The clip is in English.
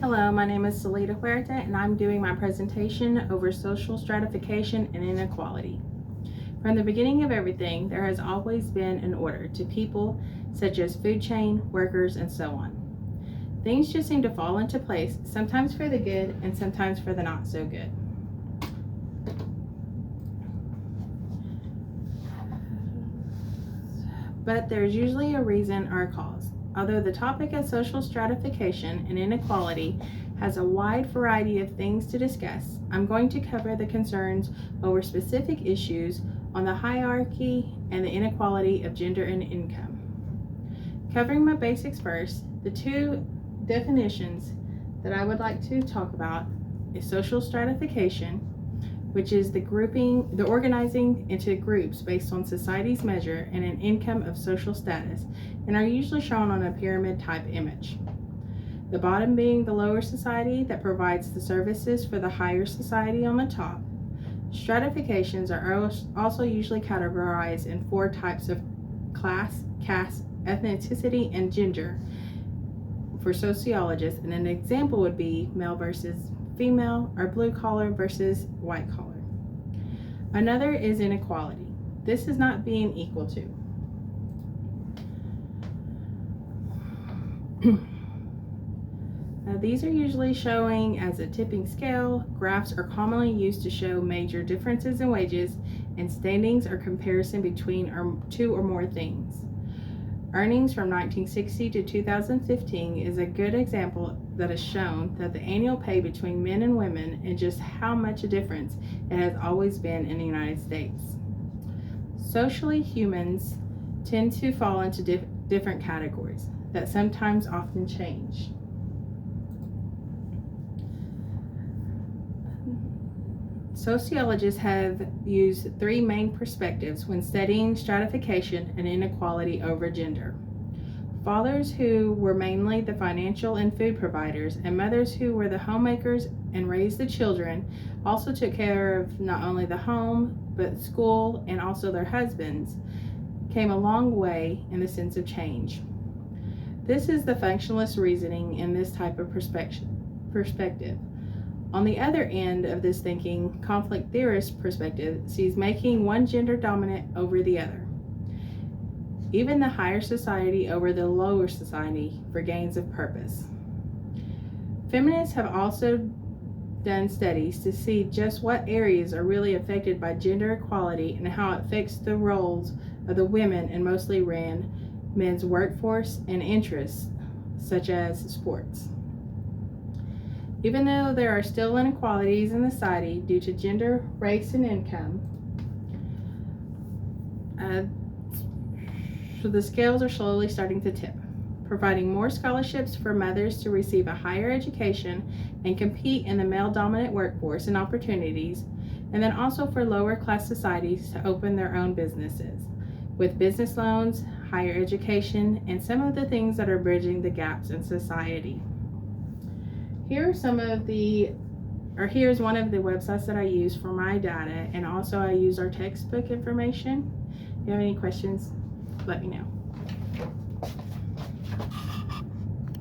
Hello, my name is Salida Huerta, and I'm doing my presentation over social stratification and inequality. From the beginning of everything, there has always been an order to people, such as food chain, workers, and so on. Things just seem to fall into place, sometimes for the good and sometimes for the not so good. But there's usually a reason or a cause. Although the topic of social stratification and inequality has a wide variety of things to discuss, I'm going to cover the concerns over specific issues on the hierarchy and the inequality of gender and income. Covering my basics first, the two definitions that I would like to talk about is social stratification, which is the organizing into groups based on society's measure and an income of social status, and are usually shown on a pyramid type image. The bottom being the lower society that provides the services for the higher society on the top. Stratifications are also usually categorized in four types of class, caste, ethnicity, and gender for sociologists, and an example would be male versus female, or blue collar versus white collar. Another is inequality. This is not being equal to. These are usually showing as a tipping scale. Graphs are commonly used to show major differences in wages, and standings are comparison between two or more things. Earnings from 1960 to 2015 is a good example that has shown that the annual pay between men and women and just how much a difference it has always been in the United States. Socially, humans tend to fall into different categories that sometimes often change. Sociologists have used three main perspectives when studying stratification and inequality over gender. Fathers who were mainly the financial and food providers, and mothers who were the homemakers and raised the children, also took care of not only the home, but school, and also their husbands, came a long way in the sense of change. This is the functionalist reasoning in this type of perspective. On the other end of this thinking, conflict theorist perspective sees making one gender dominant over the other, even the higher society over the lower society for gains of purpose. Feminists have also done studies to see just what areas are really affected by gender equality and how it affects the roles of the women in mostly men's workforce and interests, such as sports. Even though there are still inequalities in society due to gender, race, and income, so the scales are slowly starting to tip, providing more scholarships for mothers to receive a higher education and compete in the male-dominant workforce and opportunities, and then also for lower-class societies to open their own businesses, with business loans, higher education, and some of the things that are bridging the gaps in society. Here's one of the websites that I use for my data, and also I use our textbook information. If you have any questions, let me know.